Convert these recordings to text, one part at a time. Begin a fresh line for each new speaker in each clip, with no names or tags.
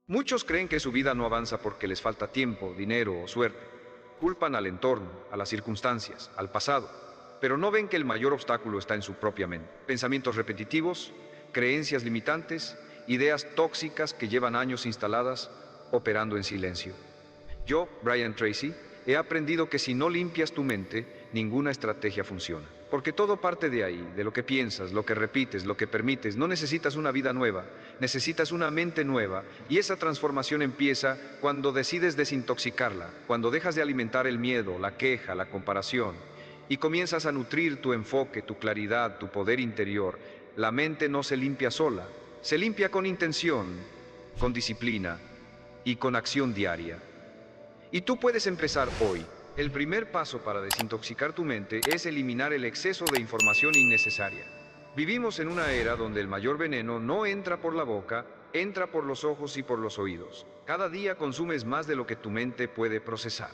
Muchos creen que su vida no avanza porque les falta tiempo, dinero o suerte. Culpan al entorno, a las circunstancias, al pasado, pero no ven que el mayor obstáculo está en su propia mente. Pensamientos repetitivos, creencias limitantes, ideas tóxicas que llevan años instaladas, operando en silencio. Yo, Brian Tracy, he aprendido que si no limpias tu mente, ninguna estrategia funciona. Porque todo parte de ahí, de lo que piensas, lo que repites, lo que permites. No necesitas una vida nueva, necesitas una mente nueva. Y esa transformación empieza cuando decides desintoxicarla, cuando dejas de alimentar el miedo, la queja, la comparación, y comienzas a nutrir tu enfoque, tu claridad, tu poder interior. La mente no se limpia sola, se limpia con intención, con disciplina y con acción diaria. Y tú puedes empezar hoy. El primer paso para desintoxicar tu mente es eliminar el exceso de información innecesaria. Vivimos en una era donde el mayor veneno no entra por la boca, entra por los ojos y por los oídos. Cada día consumes más de lo que tu mente puede procesar.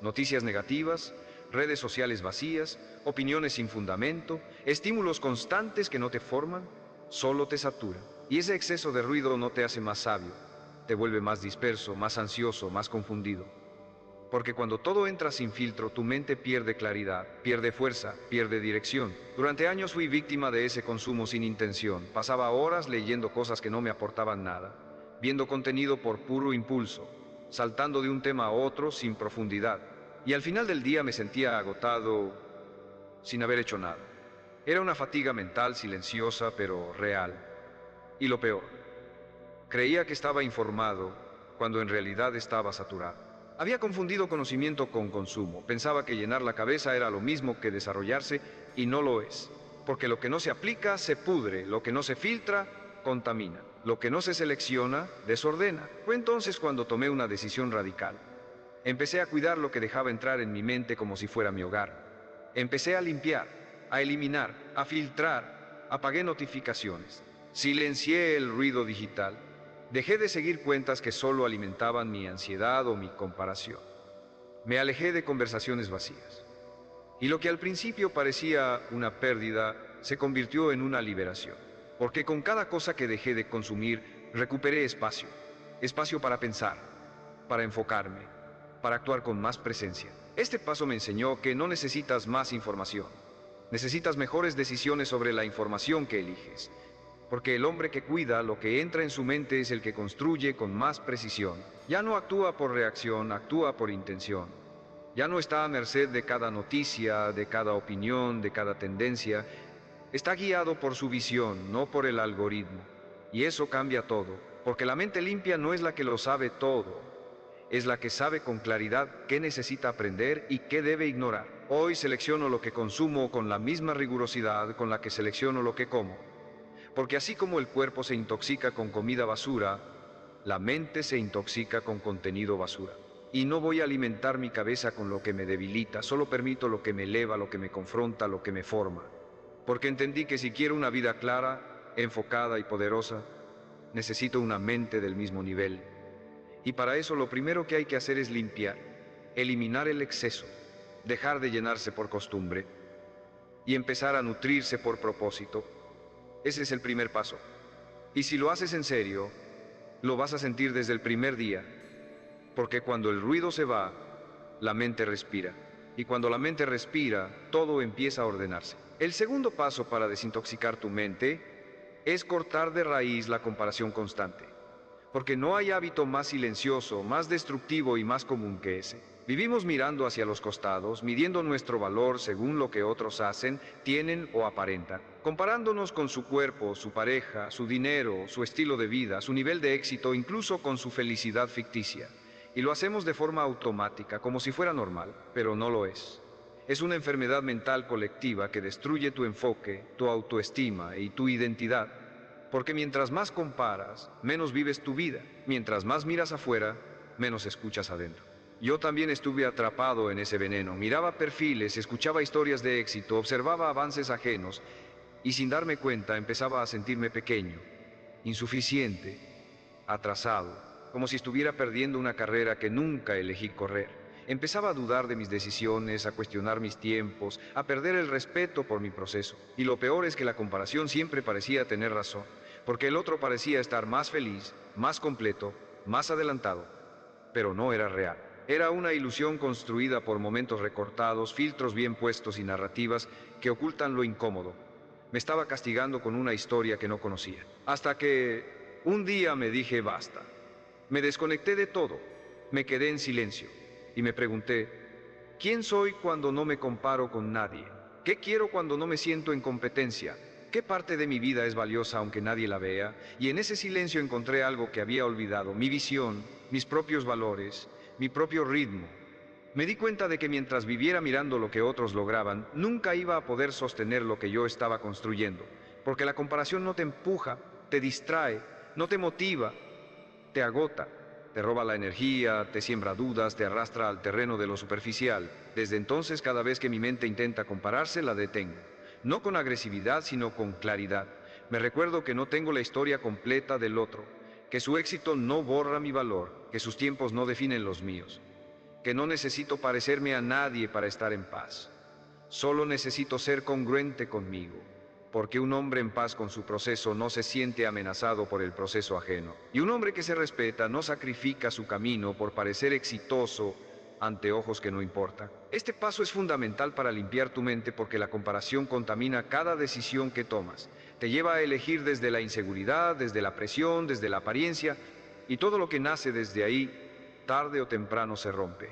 Noticias negativas, redes sociales vacías, opiniones sin fundamento, estímulos constantes que no te forman, solo te saturan. Y ese exceso de ruido no te hace más sabio, te vuelve más disperso, más ansioso, más confundido. Porque cuando todo entra sin filtro, tu mente pierde claridad, pierde fuerza, pierde dirección. Durante años fui víctima de ese consumo sin intención. Pasaba horas leyendo cosas que no me aportaban nada, viendo contenido por puro impulso, saltando de un tema a otro sin profundidad. Y al final del día me sentía agotado sin haber hecho nada. Era una fatiga mental silenciosa pero real. Y lo peor, creía que estaba informado cuando en realidad estaba saturado. Había confundido conocimiento con consumo. Pensaba que llenar la cabeza era lo mismo que desarrollarse y no lo es. Porque lo que no se aplica se pudre, lo que no se filtra contamina, lo que no se selecciona desordena. Fue entonces cuando tomé una decisión radical. Empecé a cuidar lo que dejaba entrar en mi mente como si fuera mi hogar. Empecé a limpiar, a eliminar, a filtrar. Apagué notificaciones. Silencié el ruido digital. Dejé de seguir cuentas que solo alimentaban mi ansiedad o mi comparación. Me alejé de conversaciones vacías. Y lo que al principio parecía una pérdida se convirtió en una liberación. Porque con cada cosa que dejé de consumir, recuperé espacio. Espacio para pensar, para enfocarme, para actuar con más presencia. Este paso me enseñó que no necesitas más información. Necesitas mejores decisiones sobre la información que eliges. Porque el hombre que cuida lo que entra en su mente es el que construye con más precisión. Ya no actúa por reacción, actúa por intención. Ya no está a merced de cada noticia, de cada opinión, de cada tendencia. Está guiado por su visión, no por el algoritmo. Y eso cambia todo, porque la mente limpia no es la que lo sabe todo, es la que sabe con claridad qué necesita aprender y qué debe ignorar. Hoy selecciono lo que consumo con la misma rigurosidad con la que selecciono lo que como. Porque así como el cuerpo se intoxica con comida basura, la mente se intoxica con contenido basura. Y no voy a alimentar mi cabeza con lo que me debilita, solo permito lo que me eleva, lo que me confronta, lo que me forma. Porque entendí que si quiero una vida clara, enfocada y poderosa, necesito una mente del mismo nivel. Y para eso lo primero que hay que hacer es limpiar, eliminar el exceso, dejar de llenarse por costumbre y empezar a nutrirse por propósito. Ese es el primer paso. Y si lo haces en serio, lo vas a sentir desde el primer día, porque cuando el ruido se va, la mente respira. Y cuando la mente respira, todo empieza a ordenarse. El segundo paso para desintoxicar tu mente es cortar de raíz la comparación constante. Porque no hay hábito más silencioso, más destructivo y más común que ese. Vivimos mirando hacia los costados, midiendo nuestro valor según lo que otros hacen, tienen o aparentan, comparándonos con su cuerpo, su pareja, su dinero, su estilo de vida, su nivel de éxito, incluso con su felicidad ficticia. Y lo hacemos de forma automática, como si fuera normal, pero no lo es. Es una enfermedad mental colectiva que destruye tu enfoque, tu autoestima y tu identidad. Porque mientras más comparas, menos vives tu vida. Mientras más miras afuera, menos escuchas adentro. Yo también estuve atrapado en ese veneno. Miraba perfiles, escuchaba historias de éxito, observaba avances ajenos y sin darme cuenta empezaba a sentirme pequeño, insuficiente, atrasado, como si estuviera perdiendo una carrera que nunca elegí correr. Empezaba a dudar de mis decisiones, a cuestionar mis tiempos, a perder el respeto por mi proceso. Y lo peor es que la comparación siempre parecía tener razón, porque el otro parecía estar más feliz, más completo, más adelantado, pero no era real. Era una ilusión construida por momentos recortados, filtros bien puestos y narrativas que ocultan lo incómodo. Me estaba castigando con una historia que no conocía. Hasta que un día me dije basta. Me desconecté de todo. Me quedé en silencio y me pregunté, ¿quién soy cuando no me comparo con nadie? ¿Qué quiero cuando no me siento en competencia? ¿Qué parte de mi vida es valiosa aunque nadie la vea? Y en ese silencio encontré algo que había olvidado, mi visión, mis propios valores, mi propio ritmo. Me di cuenta de que mientras viviera mirando lo que otros lograban, nunca iba a poder sostener lo que yo estaba construyendo, porque la comparación no te empuja, te distrae, no te motiva, te agota, te roba la energía, te siembra dudas, te arrastra al terreno de lo superficial. Desde entonces, cada vez que mi mente intenta compararse, la detengo. No con agresividad, sino con claridad. Me recuerdo que no tengo la historia completa del otro, que su éxito no borra mi valor, que sus tiempos no definen los míos, que no necesito parecerme a nadie para estar en paz. Solo necesito ser congruente conmigo, porque un hombre en paz con su proceso no se siente amenazado por el proceso ajeno. Y un hombre que se respeta no sacrifica su camino por parecer exitoso ante ojos que no importan. Este paso es fundamental para limpiar tu mente porque la comparación contamina cada decisión que tomas. Te lleva a elegir desde la inseguridad, desde la presión, desde la apariencia, y todo lo que nace desde ahí, tarde o temprano se rompe.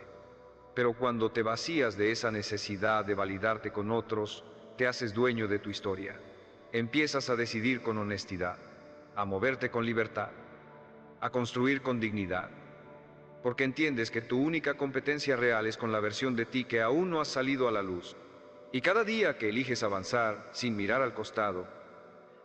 Pero cuando te vacías de esa necesidad de validarte con otros, te haces dueño de tu historia. Empiezas a decidir con honestidad, a moverte con libertad, a construir con dignidad, porque entiendes que tu única competencia real es con la versión de ti que aún no ha salido a la luz. Y cada día que eliges avanzar sin mirar al costado,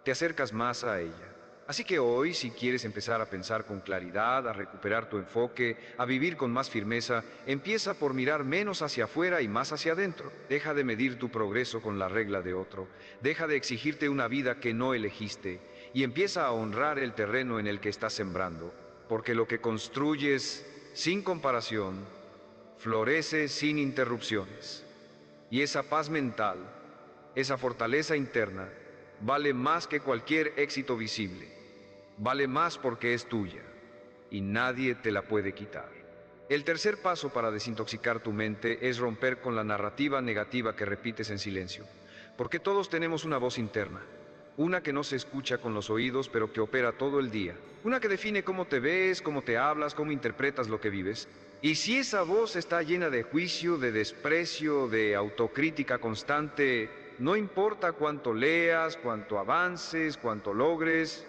te acercas más a ella. Así que hoy, si quieres empezar a pensar con claridad, a recuperar tu enfoque, a vivir con más firmeza, empieza por mirar menos hacia afuera y más hacia adentro. Deja de medir tu progreso con la regla de otro. Deja de exigirte una vida que no elegiste y empieza a honrar el terreno en el que estás sembrando, porque lo que construyes sin comparación florece sin interrupciones. Y esa paz mental, esa fortaleza interna, vale más que cualquier éxito visible. Vale más porque es tuya y nadie te la puede quitar. El tercer paso para desintoxicar tu mente es romper con la narrativa negativa que repites en silencio. Porque todos tenemos una voz interna. Una que no se escucha con los oídos, pero que opera todo el día. Una que define cómo te ves, cómo te hablas, cómo interpretas lo que vives. Y si esa voz está llena de juicio, de desprecio, de autocrítica constante, no importa cuánto leas, cuánto avances, cuánto logres,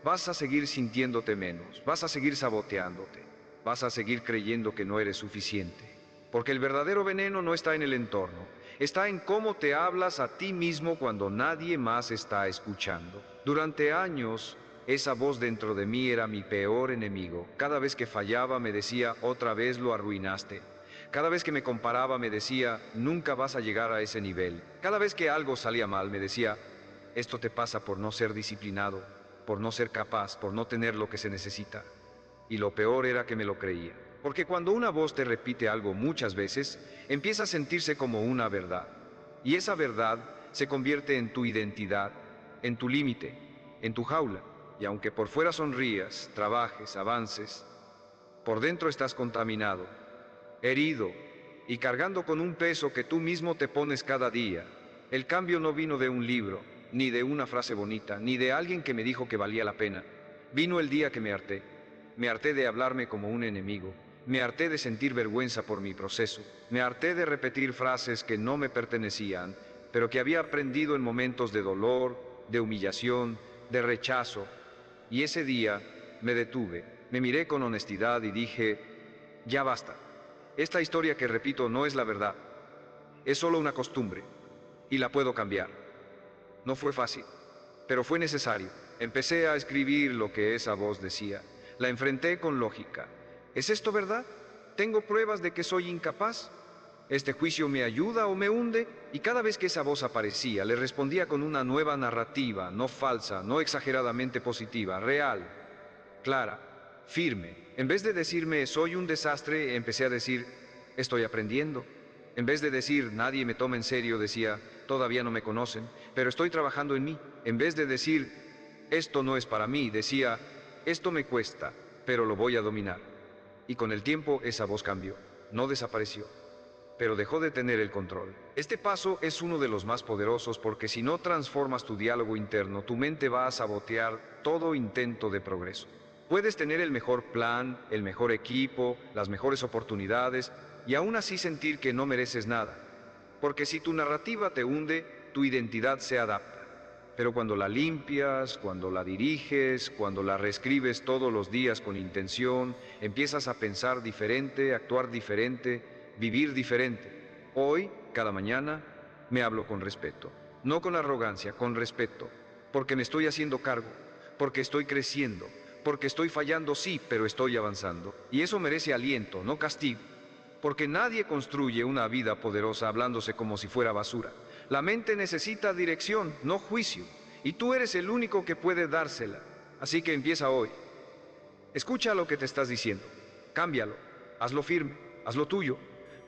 vas a seguir sintiéndote menos, vas a seguir saboteándote, vas a seguir creyendo que no eres suficiente. Porque el verdadero veneno no está en el entorno, está en cómo te hablas a ti mismo cuando nadie más está escuchando. Durante años, esa voz dentro de mí era mi peor enemigo. Cada vez que fallaba me decía, otra vez lo arruinaste. Cada vez que me comparaba me decía, nunca vas a llegar a ese nivel. Cada vez que algo salía mal me decía, esto te pasa por no ser disciplinado, por no ser capaz, por no tener lo que se necesita. Y lo peor era que me lo creía. Porque cuando una voz te repite algo muchas veces, empieza a sentirse como una verdad. Y esa verdad se convierte en tu identidad, en tu límite, en tu jaula. Y aunque por fuera sonrías, trabajes, avances, por dentro estás contaminado, herido y cargando con un peso que tú mismo te pones cada día. El cambio no vino de un libro, ni de una frase bonita, ni de alguien que me dijo que valía la pena. Vino el día que me harté. Me harté de hablarme como un enemigo. Me harté de sentir vergüenza por mi proceso. Me harté de repetir frases que no me pertenecían, pero que había aprendido en momentos de dolor, de humillación, de rechazo. Y ese día me detuve, me miré con honestidad y dije, ya basta. Esta historia que repito no es la verdad. Es solo una costumbre. Y la puedo cambiar. No fue fácil, pero fue necesario. Empecé a escribir lo que esa voz decía. La enfrenté con lógica. ¿Es esto verdad? ¿Tengo pruebas de que soy incapaz? ¿Este juicio me ayuda o me hunde? Y cada vez que esa voz aparecía, le respondía con una nueva narrativa, no falsa, no exageradamente positiva, real, clara, firme. En vez de decirme, soy un desastre, empecé a decir, estoy aprendiendo. En vez de decir, nadie me toma en serio, decía, todavía no me conocen, pero estoy trabajando en mí. En vez de decir, esto no es para mí, decía, esto me cuesta, pero lo voy a dominar. Y con el tiempo esa voz cambió, no desapareció, pero dejó de tener el control. Este paso es uno de los más poderosos porque si no transformas tu diálogo interno, tu mente va a sabotear todo intento de progreso. Puedes tener el mejor plan, el mejor equipo, las mejores oportunidades y aún así sentir que no mereces nada. Porque si tu narrativa te hunde, tu identidad se adapta. Pero cuando la limpias, cuando la diriges, cuando la reescribes todos los días con intención, empiezas a pensar diferente, actuar diferente, vivir diferente. Hoy, cada mañana, me hablo con respeto. No con arrogancia, con respeto. Porque me estoy haciendo cargo, porque estoy creciendo, porque estoy fallando, sí, pero estoy avanzando. Y eso merece aliento, no castigo. Porque nadie construye una vida poderosa hablándose como si fuera basura. La mente necesita dirección, no juicio. Y tú eres el único que puede dársela. Así que empieza hoy. Escucha lo que te estás diciendo. Cámbialo. Hazlo firme. Hazlo tuyo.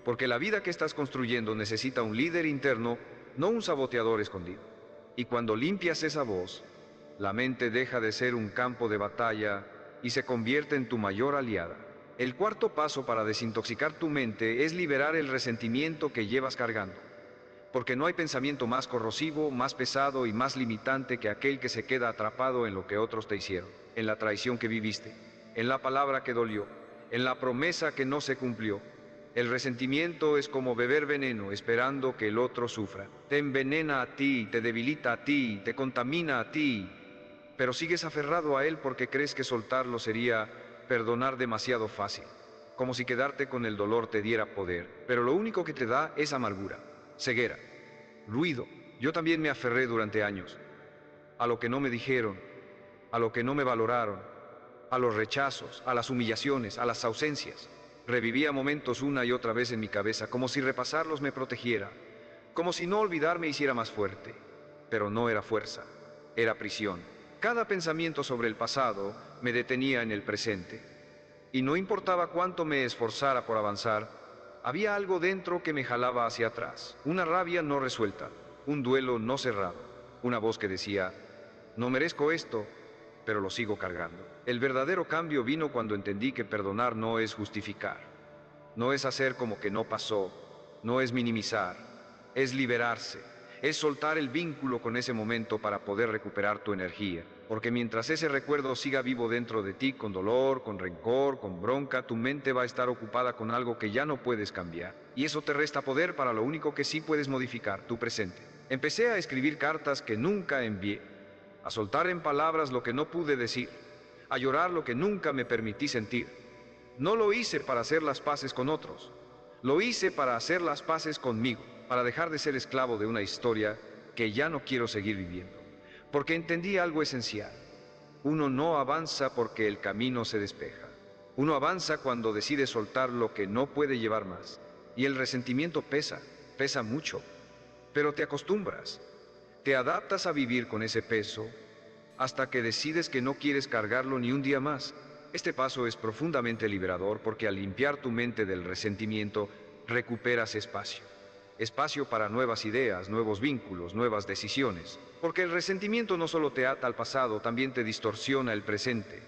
Porque la vida que estás construyendo necesita un líder interno, no un saboteador escondido. Y cuando limpias esa voz, la mente deja de ser un campo de batalla y se convierte en tu mayor aliada. El cuarto paso para desintoxicar tu mente es liberar el resentimiento que llevas cargando. Porque no hay pensamiento más corrosivo, más pesado y más limitante que aquel que se queda atrapado en lo que otros te hicieron, en la traición que viviste, en la palabra que dolió, en la promesa que no se cumplió. El resentimiento es como beber veneno esperando que el otro sufra. Te envenena a ti, te debilita a ti, te contamina a ti, pero sigues aferrado a él porque crees que soltarlo sería perdonar demasiado fácil, como si quedarte con el dolor te diera poder, pero lo único que te da es amargura, ceguera, ruido. Yo también me aferré durante años a lo que no me dijeron, a lo que no me valoraron, a los rechazos, a las humillaciones, a las ausencias. Revivía momentos una y otra vez en mi cabeza, como si repasarlos me protegiera, como si no olvidarme hiciera más fuerte, pero no era fuerza, era prisión. Cada pensamiento sobre el pasado me detenía en el presente, y no importaba cuánto me esforzara por avanzar, había algo dentro que me jalaba hacia atrás, una rabia no resuelta, un duelo no cerrado, una voz que decía, no merezco esto, pero lo sigo cargando. El verdadero cambio vino cuando entendí que perdonar no es justificar, no es hacer como que no pasó, no es minimizar, es liberarse, es soltar el vínculo con ese momento para poder recuperar tu energía. Porque mientras ese recuerdo siga vivo dentro de ti con dolor, con rencor, con bronca, tu mente va a estar ocupada con algo que ya no puedes cambiar. Y eso te resta poder para lo único que sí puedes modificar, tu presente. Empecé a escribir cartas que nunca envié, a soltar en palabras lo que no pude decir, a llorar lo que nunca me permití sentir. No lo hice para hacer las paces con otros, lo hice para hacer las paces conmigo, para dejar de ser esclavo de una historia que ya no quiero seguir viviendo. Porque entendí algo esencial. Uno no avanza porque el camino se despeja. Uno avanza cuando decide soltar lo que no puede llevar más. Y el resentimiento pesa, pesa mucho. Pero te acostumbras, te adaptas a vivir con ese peso hasta que decides que no quieres cargarlo ni un día más. Este paso es profundamente liberador porque al limpiar tu mente del resentimiento, recuperas espacio. Espacio para nuevas ideas, nuevos vínculos, nuevas decisiones. Porque el resentimiento no solo te ata al pasado, también te distorsiona el presente.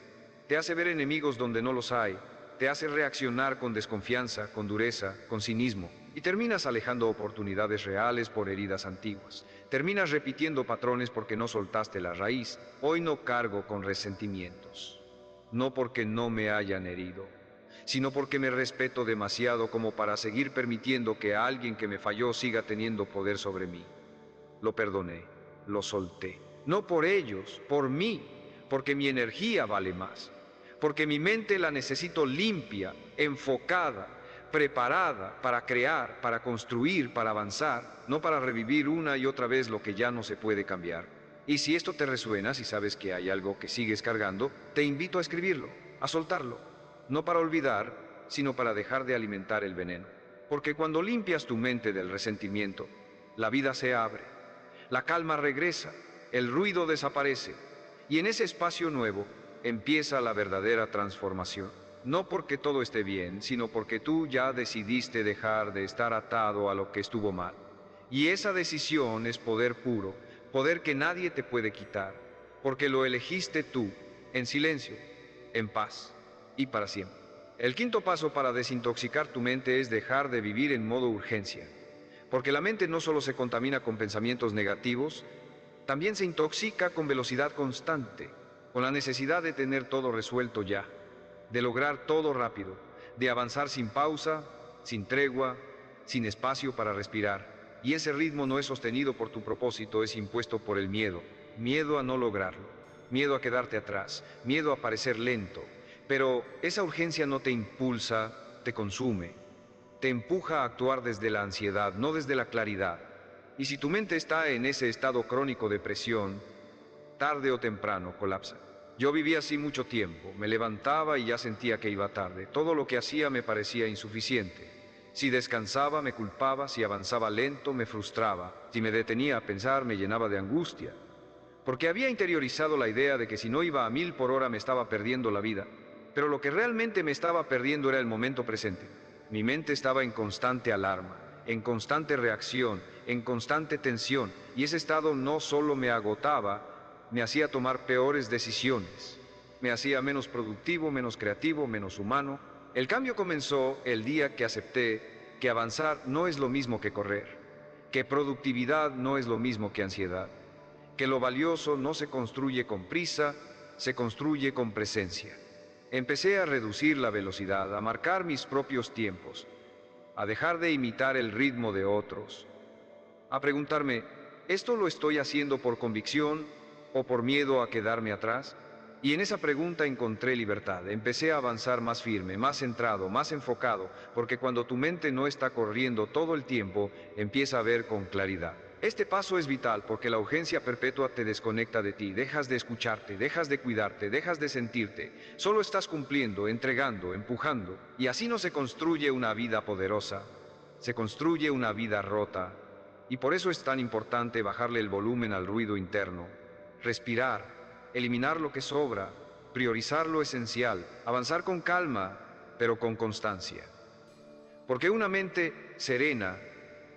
Te hace ver enemigos donde no los hay, te hace reaccionar con desconfianza, con dureza, con cinismo, y terminas alejando oportunidades reales por heridas antiguas. Terminas repitiendo patrones porque no soltaste la raíz. Hoy no cargo con resentimientos, no porque no me hayan herido, sino porque me respeto demasiado como para seguir permitiendo que alguien que me falló siga teniendo poder sobre mí. Lo perdoné, lo solté. No por ellos, por mí, porque mi energía vale más. Porque mi mente la necesito limpia, enfocada, preparada para crear, para construir, para avanzar, no para revivir una y otra vez lo que ya no se puede cambiar. Y si esto te resuena, si sabes que hay algo que sigues cargando, te invito a escribirlo, a soltarlo. No para olvidar, sino para dejar de alimentar el veneno. Porque cuando limpias tu mente del resentimiento, la vida se abre, la calma regresa, el ruido desaparece, y en ese espacio nuevo empieza la verdadera transformación. No porque todo esté bien, sino porque tú ya decidiste dejar de estar atado a lo que estuvo mal. Y esa decisión es poder puro, poder que nadie te puede quitar, porque lo elegiste tú, en silencio, en paz. y para siempre. El quinto paso para desintoxicar tu mente es dejar de vivir en modo urgencia, porque la mente no solo se contamina con pensamientos negativos, también se intoxica con velocidad constante, con la necesidad de tener todo resuelto ya, de lograr todo rápido, de avanzar sin pausa, sin tregua, sin espacio para respirar. Y ese ritmo no es sostenido por tu propósito, es impuesto por el miedo. Miedo a no lograrlo, miedo a quedarte atrás, miedo a parecer lento. Pero esa urgencia no te impulsa, te consume, te empuja a actuar desde la ansiedad, no desde la claridad. Y si tu mente está en ese estado crónico de presión, tarde o temprano colapsa. Yo vivía así mucho tiempo, me levantaba y ya sentía que iba tarde. Todo lo que hacía me parecía insuficiente. Si descansaba me culpaba, si avanzaba lento me frustraba, si me detenía a pensar me llenaba de angustia. Porque había interiorizado la idea de que si no iba a 1000 por hora me estaba perdiendo la vida. Pero lo que realmente me estaba perdiendo era el momento presente. Mi mente estaba en constante alarma, en constante reacción, en constante tensión, y ese estado no solo me agotaba, me hacía tomar peores decisiones. Me hacía menos productivo, menos creativo, menos humano. El cambio comenzó el día que acepté que avanzar no es lo mismo que correr, que productividad no es lo mismo que ansiedad, que lo valioso no se construye con prisa, se construye con presencia. Empecé a reducir la velocidad, a marcar mis propios tiempos, a dejar de imitar el ritmo de otros, a preguntarme, ¿esto lo estoy haciendo por convicción o por miedo a quedarme atrás? Y en esa pregunta encontré libertad. Empecé a avanzar más firme, más centrado, más enfocado, porque cuando tu mente no está corriendo todo el tiempo, empieza a ver con claridad. Este paso es vital porque la urgencia perpetua te desconecta de ti, dejas de escucharte, dejas de cuidarte, dejas de sentirte. Solo estás cumpliendo, entregando, empujando, y así no se construye una vida poderosa, se construye una vida rota. Y por eso es tan importante bajarle el volumen al ruido interno, respirar, eliminar lo que sobra, priorizar lo esencial, avanzar con calma, pero con constancia. Porque una mente serena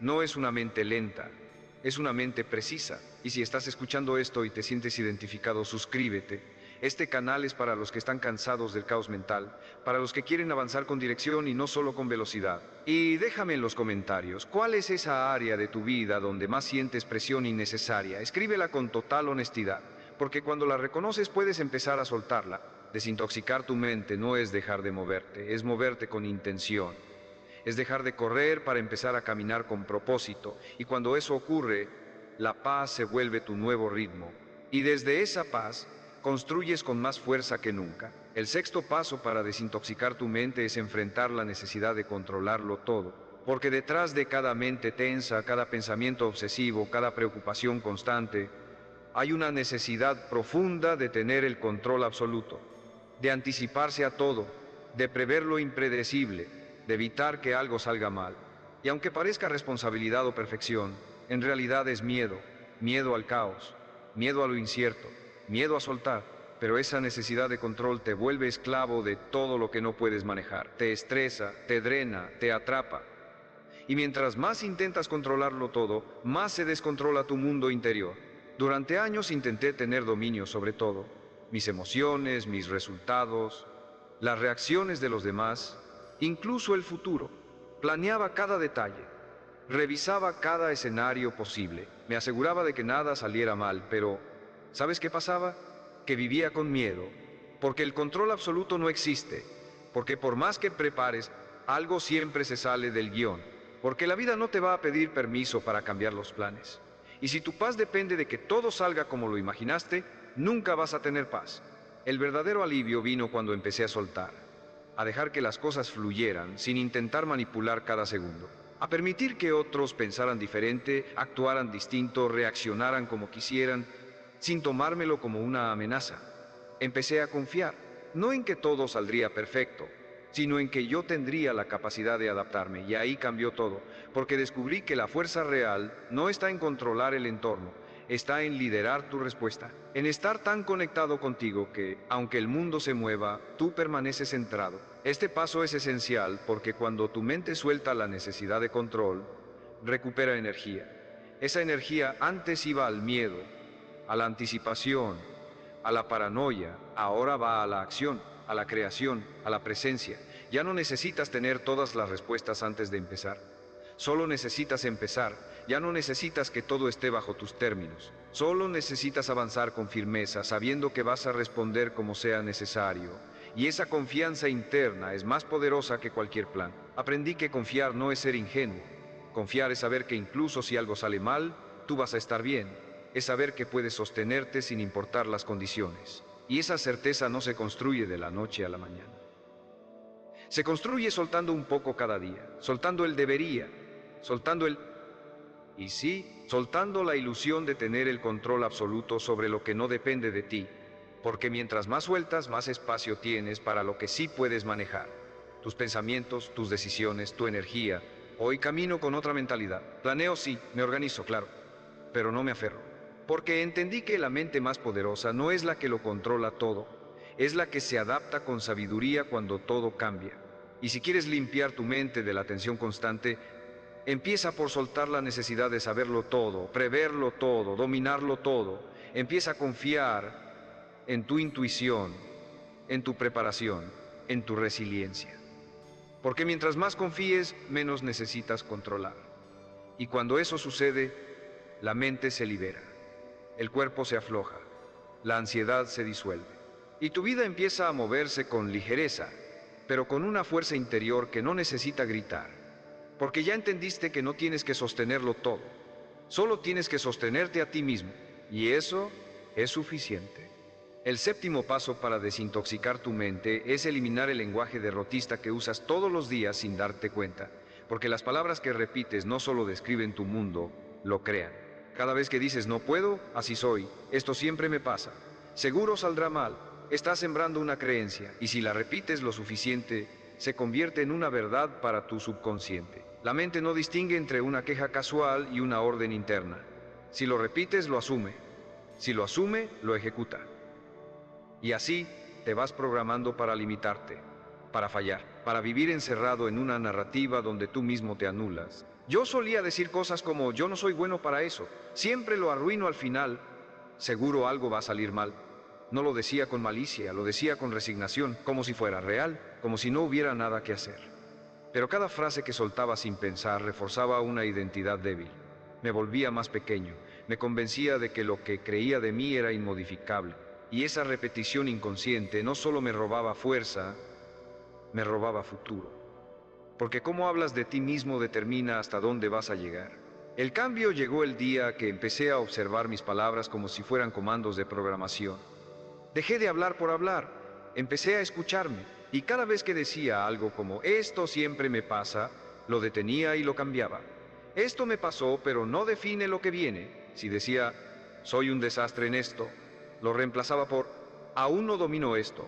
no es una mente lenta, es una mente precisa. Y si estás escuchando esto y te sientes identificado, suscríbete. Este canal es para los que están cansados del caos mental, para los que quieren avanzar con dirección y no solo con velocidad. Y déjame en los comentarios, ¿cuál es esa área de tu vida donde más sientes presión innecesaria? Escríbela con total honestidad, porque cuando la reconoces puedes empezar a soltarla. Desintoxicar tu mente no es dejar de moverte, es moverte con intención. Es dejar de correr para empezar a caminar con propósito, y cuando eso ocurre, la paz se vuelve tu nuevo ritmo. Y desde esa paz, construyes con más fuerza que nunca. El sexto paso para desintoxicar tu mente es enfrentar la necesidad de controlarlo todo. Porque detrás de cada mente tensa, cada pensamiento obsesivo, cada preocupación constante, hay una necesidad profunda de tener el control absoluto, de anticiparse a todo, de prever lo impredecible, de evitar que algo salga mal. Y aunque parezca responsabilidad o perfección, en realidad es miedo, miedo al caos, miedo a lo incierto, miedo a soltar, pero esa necesidad de control te vuelve esclavo de todo lo que no puedes manejar, te estresa, te drena, te atrapa. Y mientras más intentas controlarlo todo, más se descontrola tu mundo interior. Durante años intenté tener dominio sobre todo, mis emociones, mis resultados, las reacciones de los demás, incluso el futuro. Planeaba cada detalle, revisaba cada escenario posible, me aseguraba de que nada saliera mal, pero ¿sabes qué pasaba? Que vivía con miedo, porque el control absoluto no existe, porque por más que prepares, algo siempre se sale del guión, porque la vida no te va a pedir permiso para cambiar los planes. Y si tu paz depende de que todo salga como lo imaginaste, nunca vas a tener paz. El verdadero alivio vino cuando empecé a soltar, a dejar que las cosas fluyeran sin intentar manipular cada segundo, a permitir que otros pensaran diferente, actuaran distinto, reaccionaran como quisieran, sin tomármelo como una amenaza. Empecé a confiar, no en que todo saldría perfecto, sino en que yo tendría la capacidad de adaptarme, y ahí cambió todo, porque descubrí que la fuerza real no está en controlar el entorno, está en liderar tu respuesta, en estar tan conectado contigo que, aunque el mundo se mueva, tú permaneces centrado. Este paso es esencial porque cuando tu mente suelta la necesidad de control, recupera energía. Esa energía antes iba al miedo, a la anticipación, a la paranoia, ahora va a la acción. a la creación, a la presencia. Ya no necesitas tener todas las respuestas antes de empezar. Solo necesitas empezar. Ya no necesitas que todo esté bajo tus términos. Solo necesitas avanzar con firmeza, sabiendo que vas a responder como sea necesario. Y esa confianza interna es más poderosa que cualquier plan. Aprendí que confiar no es ser ingenuo. Confiar es saber que incluso si algo sale mal, tú vas a estar bien. Es saber que puedes sostenerte sin importar las condiciones. Y esa certeza no se construye de la noche a la mañana. Se construye soltando un poco cada día, soltando el debería, soltando el... Y sí, soltando la ilusión de tener el control absoluto sobre lo que no depende de ti, porque mientras más sueltas, más espacio tienes para lo que sí puedes manejar. Tus pensamientos, tus decisiones, tu energía. Hoy camino con otra mentalidad. Planeo sí, me organizo, claro, pero no me aferro. Porque entendí que la mente más poderosa no es la que lo controla todo, es la que se adapta con sabiduría cuando todo cambia. Y si quieres limpiar tu mente de la tensión constante, empieza por soltar la necesidad de saberlo todo, preverlo todo, dominarlo todo. Empieza a confiar en tu intuición, en tu preparación, en tu resiliencia. Porque mientras más confíes, menos necesitas controlar. Y cuando eso sucede, la mente se libera, el cuerpo se afloja, la ansiedad se disuelve. Y tu vida empieza a moverse con ligereza, pero con una fuerza interior que no necesita gritar. Porque ya entendiste que no tienes que sostenerlo todo, solo tienes que sostenerte a ti mismo, y eso es suficiente. El séptimo paso para desintoxicar tu mente es eliminar el lenguaje derrotista que usas todos los días sin darte cuenta, porque las palabras que repites no solo describen tu mundo, lo crean. Cada vez que dices no puedo, así soy, esto siempre me pasa, seguro saldrá mal, estás sembrando una creencia, y si la repites lo suficiente, se convierte en una verdad para tu subconsciente. La mente no distingue entre una queja casual y una orden interna. Si lo repites, lo asume. Si lo asume, lo ejecuta. Y así te vas programando para limitarte, para fallar, para vivir encerrado en una narrativa donde tú mismo te anulas. Yo solía decir cosas como yo no soy bueno para eso, siempre lo arruino al final, seguro algo va a salir mal. No lo decía con malicia, lo decía con resignación, como si fuera real, como si no hubiera nada que hacer. Pero cada frase que soltaba sin pensar reforzaba una identidad débil. Me volvía más pequeño, me convencía de que lo que creía de mí era inmodificable. Y esa repetición inconsciente no solo me robaba fuerza, me robaba futuro. Porque cómo hablas de ti mismo determina hasta dónde vas a llegar. El cambio llegó el día que empecé a observar mis palabras como si fueran comandos de programación. Dejé de hablar por hablar, empecé a escucharme, y cada vez que decía algo como esto siempre me pasa, lo detenía y lo cambiaba. Esto me pasó, pero no define lo que viene. Si decía soy un desastre en esto, lo reemplazaba por aún no domino esto,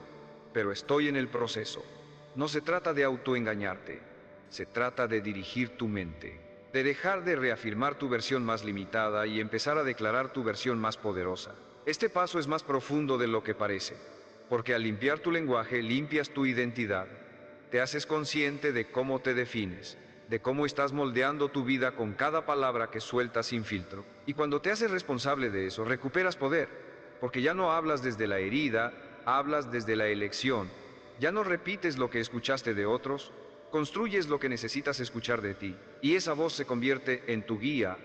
pero estoy en el proceso. No se trata de autoengañarte, se trata de dirigir tu mente, de dejar de reafirmar tu versión más limitada y empezar a declarar tu versión más poderosa. Este paso es más profundo de lo que parece, porque al limpiar tu lenguaje limpias tu identidad. Te haces consciente de cómo te defines, de cómo estás moldeando tu vida con cada palabra que sueltas sin filtro. Y cuando te haces responsable de eso, recuperas poder. Porque ya no hablas desde la herida, hablas desde la elección. Ya no repites lo que escuchaste de otros, construyes lo que necesitas escuchar de ti. Y esa voz se convierte en tu guía,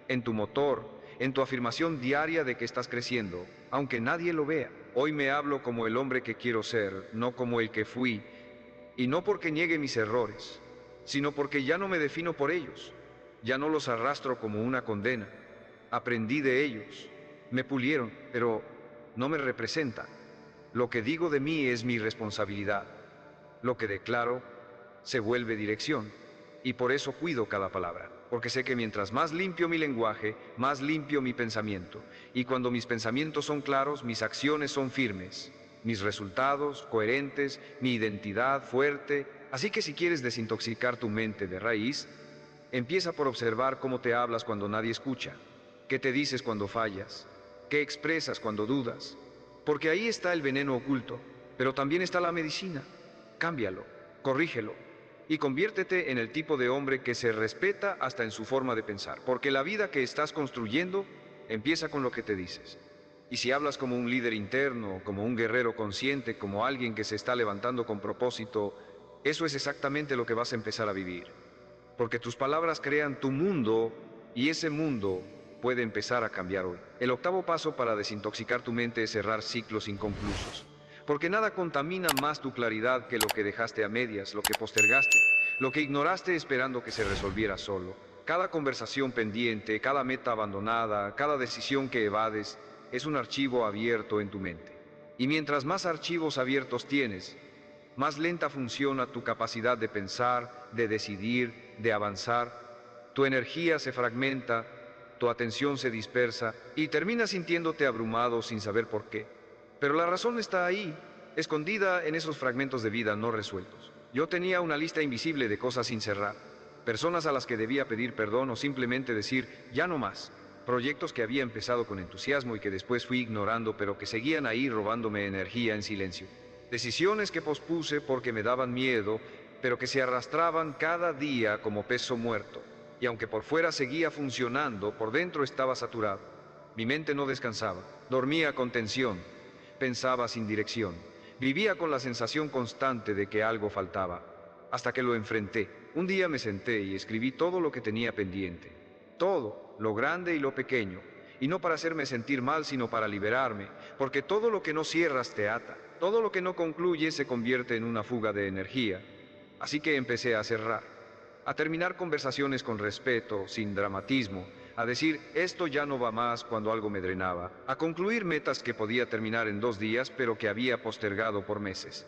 en tu motor, en tu afirmación diaria de que estás creciendo, aunque nadie lo vea. Hoy me hablo como el hombre que quiero ser, no como el que fui. Y no porque niegue mis errores, sino porque ya no me defino por ellos. Ya no los arrastro como una condena. Aprendí de ellos. Me pulieron, pero no me representan. Lo que digo de mí es mi responsabilidad. Lo que declaro se vuelve dirección. Y por eso cuido cada palabra. Porque sé que mientras más limpio mi lenguaje, más limpio mi pensamiento. Y cuando mis pensamientos son claros, mis acciones son firmes. Mis resultados coherentes, mi identidad fuerte. Así que si quieres desintoxicar tu mente de raíz, empieza por observar cómo te hablas cuando nadie escucha. ¿Qué te dices cuando fallas? ¿Qué expresas cuando dudas? Porque ahí está el veneno oculto, pero también está la medicina. Cámbialo, corrígelo y conviértete en el tipo de hombre que se respeta hasta en su forma de pensar, porque la vida que estás construyendo empieza con lo que te dices. Y si hablas como un líder interno, como un guerrero consciente, como alguien que se está levantando con propósito, eso es exactamente lo que vas a empezar a vivir. Porque tus palabras crean tu mundo y ese mundo puede empezar a cambiar hoy. El octavo paso para desintoxicar tu mente es cerrar ciclos inconclusos. Porque nada contamina más tu claridad que lo que dejaste a medias, lo que postergaste, lo que ignoraste esperando que se resolviera solo. Cada conversación pendiente, cada meta abandonada, cada decisión que evades, es un archivo abierto en tu mente. Y mientras más archivos abiertos tienes, más lenta funciona tu capacidad de pensar, de decidir, de avanzar. Tu energía se fragmenta, tu atención se dispersa y terminas sintiéndote abrumado sin saber por qué. Pero la razón está ahí, escondida en esos fragmentos de vida no resueltos. Yo tenía una lista invisible de cosas sin cerrar, personas a las que debía pedir perdón o simplemente decir, ya no más. Proyectos que había empezado con entusiasmo y que después fui ignorando, pero que seguían ahí robándome energía en silencio. Decisiones que pospuse porque me daban miedo, pero que se arrastraban cada día como peso muerto. Y aunque por fuera seguía funcionando, por dentro estaba saturado. Mi mente no descansaba, dormía con tensión, pensaba sin dirección, vivía con la sensación constante de que algo faltaba. Hasta que lo enfrenté. Un día me senté y escribí todo lo que tenía pendiente. Todo, lo grande y lo pequeño. Y no para hacerme sentir mal, sino para liberarme, porque todo lo que no cierras te ata. Todo lo que no concluye se convierte en una fuga de energía. Así que empecé a cerrar, a terminar conversaciones con respeto, sin dramatismo, a decir esto ya no va más cuando algo me drenaba, a concluir metas que podía terminar en 2 días pero que había postergado por meses,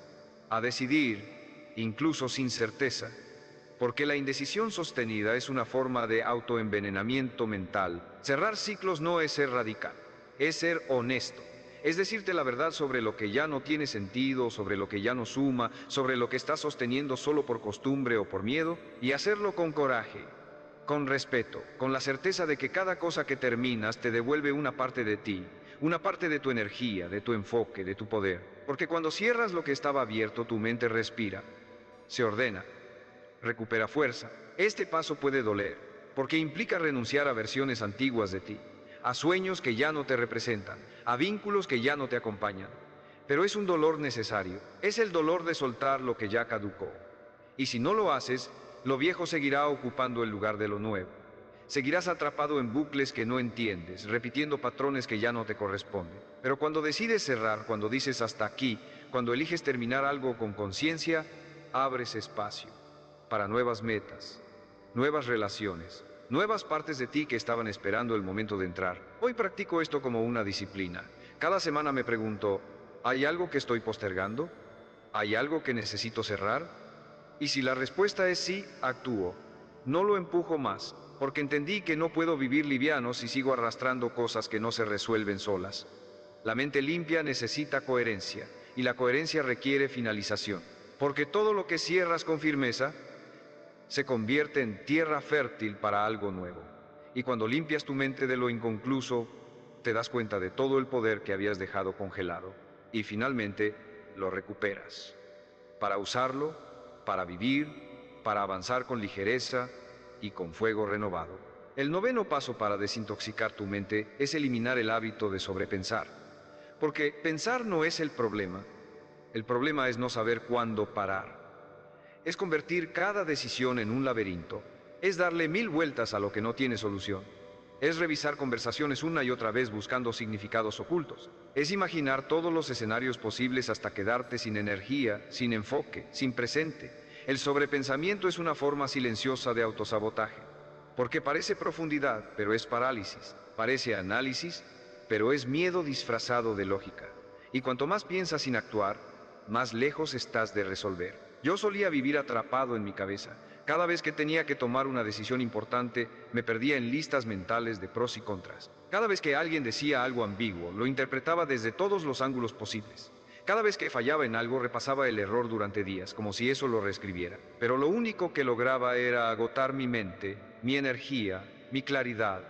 a decidir, incluso sin certeza, porque la indecisión sostenida es una forma de autoenvenenamiento mental. Cerrar ciclos no es ser radical, es ser honesto. Es decirte la verdad sobre lo que ya no tiene sentido, sobre lo que ya no suma, sobre lo que estás sosteniendo solo por costumbre o por miedo, y hacerlo con coraje, con respeto, con la certeza de que cada cosa que terminas te devuelve una parte de ti, una parte de tu energía, de tu enfoque, de tu poder. Porque cuando cierras lo que estaba abierto, tu mente respira, se ordena, recupera fuerza. Este paso puede doler, porque implica renunciar a versiones antiguas de ti, a sueños que ya no te representan, a vínculos que ya no te acompañan. Pero es un dolor necesario, es el dolor de soltar lo que ya caducó. Y si no lo haces, lo viejo seguirá ocupando el lugar de lo nuevo. Seguirás atrapado en bucles que no entiendes, repitiendo patrones que ya no te corresponden. Pero cuando decides cerrar, cuando dices hasta aquí, cuando eliges terminar algo con conciencia, abres espacio para nuevas metas, nuevas relaciones, nuevas partes de ti que estaban esperando el momento de entrar. Hoy practico esto como una disciplina. Cada semana me pregunto, ¿hay algo que estoy postergando? ¿Hay algo que necesito cerrar? Y si la respuesta es sí, actúo. No lo empujo más, porque entendí que no puedo vivir liviano si sigo arrastrando cosas que no se resuelven solas. La mente limpia necesita coherencia, y la coherencia requiere finalización. Porque todo lo que cierras con firmeza se convierte en tierra fértil para algo nuevo. Y cuando limpias tu mente de lo inconcluso, te das cuenta de todo el poder que habías dejado congelado. Y finalmente, lo recuperas. Para usarlo, para vivir, para avanzar con ligereza y con fuego renovado. El noveno paso para desintoxicar tu mente es eliminar el hábito de sobrepensar. Porque pensar no es el problema es no saber cuándo parar. Es convertir cada decisión en un laberinto. Es darle 1000 vueltas a lo que no tiene solución. Es revisar conversaciones una y otra vez buscando significados ocultos. Es imaginar todos los escenarios posibles hasta quedarte sin energía, sin enfoque, sin presente. El sobrepensamiento es una forma silenciosa de autosabotaje. Porque parece profundidad, pero es parálisis. Parece análisis, pero es miedo disfrazado de lógica. Y cuanto más piensas sin actuar, más lejos estás de resolver. Yo solía vivir atrapado en mi cabeza. Cada vez que tenía que tomar una decisión importante, me perdía en listas mentales de pros y contras. Cada vez que alguien decía algo ambiguo, lo interpretaba desde todos los ángulos posibles. Cada vez que fallaba en algo, repasaba el error durante días, como si eso lo reescribiera. Pero lo único que lograba era agotar mi mente, mi energía, mi claridad.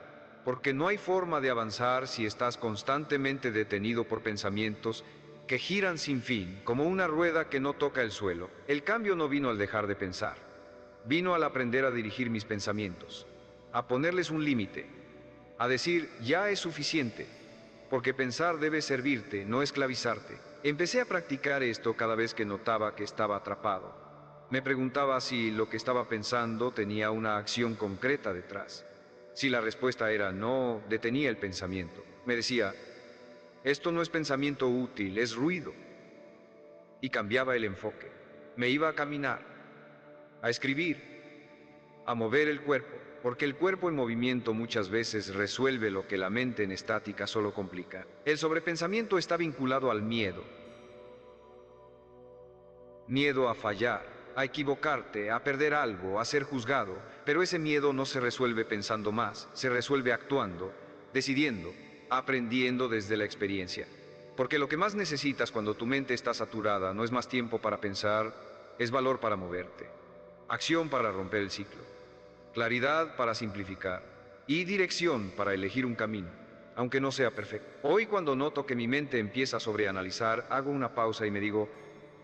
Porque no hay forma de avanzar si estás constantemente detenido por pensamientos que giran sin fin, como una rueda que no toca el suelo. El cambio no vino al dejar de pensar. Vino al aprender a dirigir mis pensamientos, a ponerles un límite, a decir, ya es suficiente, porque pensar debe servirte, no esclavizarte. Empecé a practicar esto cada vez que notaba que estaba atrapado. Me preguntaba si lo que estaba pensando tenía una acción concreta detrás. Si la respuesta era no, detenía el pensamiento. Me decía, esto no es pensamiento útil, es ruido. Y cambiaba el enfoque. Me iba a caminar, a escribir, a mover el cuerpo, porque el cuerpo en movimiento muchas veces resuelve lo que la mente en estática solo complica. El sobrepensamiento está vinculado al miedo. Miedo a fallar, a equivocarte, a perder algo, a ser juzgado, pero ese miedo no se resuelve pensando más, se resuelve actuando, decidiendo, aprendiendo desde la experiencia. Porque lo que más necesitas cuando tu mente está saturada no es más tiempo para pensar, es valor para moverte, acción para romper el ciclo, claridad para simplificar y dirección para elegir un camino, aunque no sea perfecto. Hoy cuando noto que mi mente empieza a sobreanalizar, hago una pausa y me digo,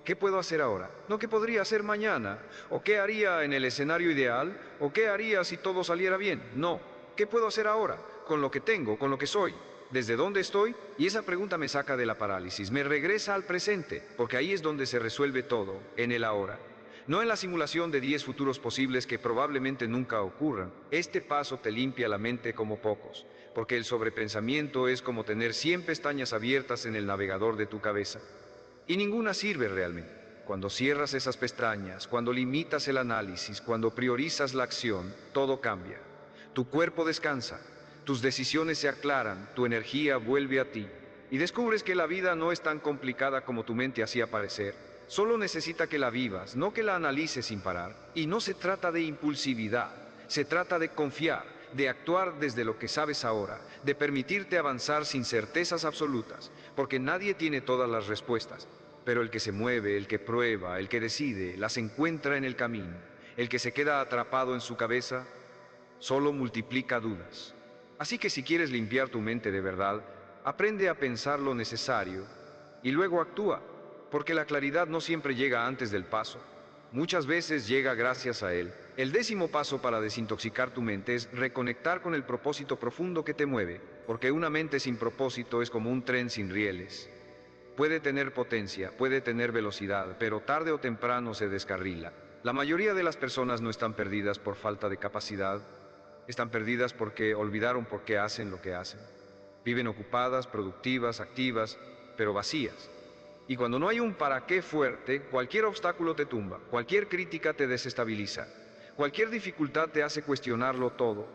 ¿qué puedo hacer ahora? No qué podría hacer mañana, o qué haría en el escenario ideal, o qué haría si todo saliera bien. No, ¿qué puedo hacer ahora? Con lo que tengo, con lo que soy. ¿Desde dónde estoy? Y esa pregunta me saca de la parálisis, me regresa al presente, porque ahí es donde se resuelve todo, en el ahora. No en la simulación de 10 futuros posibles que probablemente nunca ocurran. Este paso te limpia la mente como pocos, porque el sobrepensamiento es como tener 100 pestañas abiertas en el navegador de tu cabeza. Y ninguna sirve realmente. Cuando cierras esas pestañas, cuando limitas el análisis, cuando priorizas la acción, todo cambia. Tu cuerpo descansa, tus decisiones se aclaran, tu energía vuelve a ti. Y descubres que la vida no es tan complicada como tu mente hacía parecer. Solo necesita que la vivas, no que la analices sin parar. Y no se trata de impulsividad, se trata de confiar, de actuar desde lo que sabes ahora, de permitirte avanzar sin certezas absolutas, porque nadie tiene todas las respuestas, pero el que se mueve, el que prueba, el que decide, las encuentra en el camino. El que se queda atrapado en su cabeza, solo multiplica dudas. Así que si quieres limpiar tu mente de verdad, aprende a pensar lo necesario y luego actúa, porque la claridad no siempre llega antes del paso. Muchas veces llega gracias a él. El 10º paso para desintoxicar tu mente es reconectar con el propósito profundo que te mueve, porque una mente sin propósito es como un tren sin rieles. Puede tener potencia, puede tener velocidad, pero tarde o temprano se descarrila. La mayoría de las personas no están perdidas por falta de capacidad, están perdidas porque olvidaron por qué hacen lo que hacen. Viven ocupadas, productivas, activas, pero vacías. Y cuando no hay un para qué fuerte, cualquier obstáculo te tumba, cualquier crítica te desestabiliza, cualquier dificultad te hace cuestionarlo todo,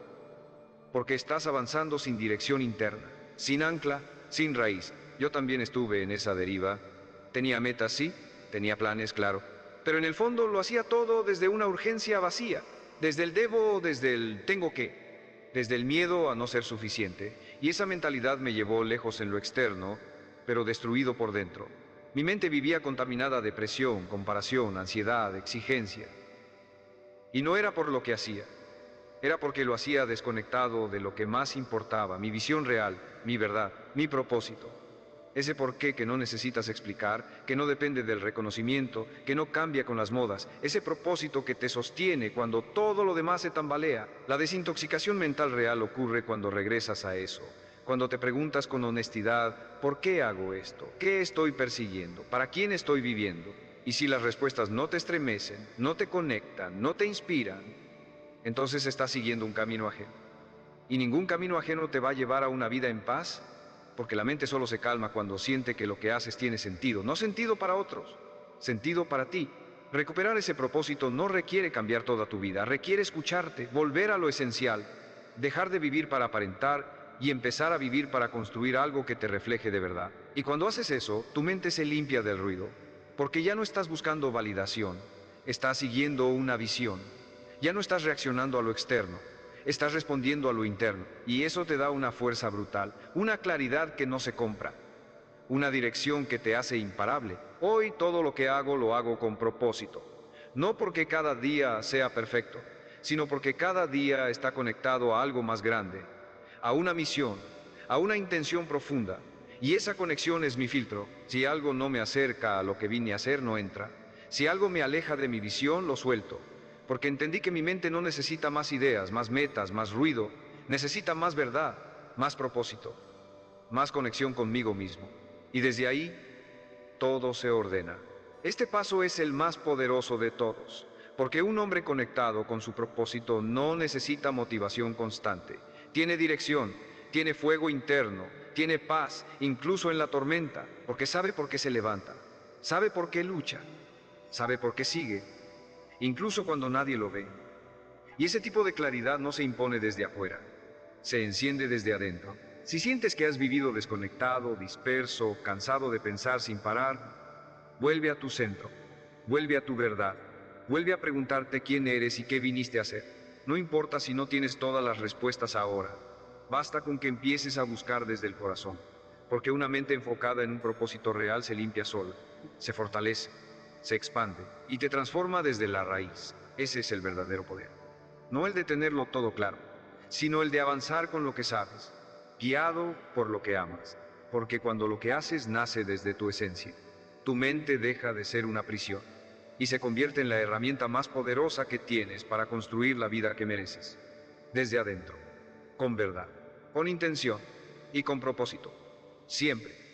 porque estás avanzando sin dirección interna, sin ancla, sin raíz. Yo también estuve en esa deriva. Tenía metas, sí, tenía planes, claro, pero en el fondo lo hacía todo desde una urgencia vacía, desde el debo, desde el tengo que, desde el miedo a no ser suficiente, y esa mentalidad me llevó lejos en lo externo, pero destruido por dentro. Mi mente vivía contaminada de presión, comparación, ansiedad, exigencia. Y no era por lo que hacía, era porque lo hacía desconectado de lo que más importaba, mi visión real, mi verdad, mi propósito. Ese porqué que no necesitas explicar, que no depende del reconocimiento, que no cambia con las modas, ese propósito que te sostiene cuando todo lo demás se tambalea. La desintoxicación mental real ocurre cuando regresas a eso, cuando te preguntas con honestidad, ¿por qué hago esto? ¿Qué estoy persiguiendo? ¿Para quién estoy viviendo? Y si las respuestas no te estremecen, no te conectan, no te inspiran, entonces estás siguiendo un camino ajeno. Y ningún camino ajeno te va a llevar a una vida en paz, porque la mente solo se calma cuando siente que lo que haces tiene sentido, no sentido para otros, sentido para ti. Recuperar ese propósito no requiere cambiar toda tu vida, requiere escucharte, volver a lo esencial, dejar de vivir para aparentar y empezar a vivir para construir algo que te refleje de verdad. Y cuando haces eso, tu mente se limpia del ruido, porque ya no estás buscando validación, estás siguiendo una visión, ya no estás reaccionando a lo externo, estás respondiendo a lo interno, y eso te da una fuerza brutal, una claridad que no se compra, una dirección que te hace imparable. Hoy todo lo que hago lo hago con propósito, no porque cada día sea perfecto, sino porque cada día está conectado a algo más grande, a una misión, a una intención profunda, y esa conexión es mi filtro. Si algo no me acerca a lo que vine a hacer, no entra. Si algo me aleja de mi visión, lo suelto. Porque entendí que mi mente no necesita más ideas, más metas, más ruido, necesita más verdad, más propósito. más conexión conmigo mismo. Y desde ahí, todo se ordena. Este paso es el más poderoso de todos, porque un hombre conectado con su propósito no necesita motivación constante. Tiene dirección, tiene fuego interno, tiene paz, incluso en la tormenta, porque sabe por qué se levanta, sabe por qué lucha, sabe por qué sigue, incluso cuando nadie lo ve. Y ese tipo de claridad no se impone desde afuera, se enciende desde adentro. Si sientes que has vivido desconectado, disperso, cansado de pensar sin parar, vuelve a tu centro, vuelve a tu verdad, vuelve a preguntarte quién eres y qué viniste a hacer. No importa si no tienes todas las respuestas ahora, basta con que empieces a buscar desde el corazón, porque una mente enfocada en un propósito real se limpia sola, se fortalece, se expande y te transforma desde la raíz. Ese es el verdadero poder. No el de tenerlo todo claro, sino el de avanzar con lo que sabes, guiado por lo que amas, porque cuando lo que haces nace desde tu esencia, tu mente deja de ser una prisión y se convierte en la herramienta más poderosa que tienes para construir la vida que mereces, desde adentro, con verdad, con intención y con propósito, siempre.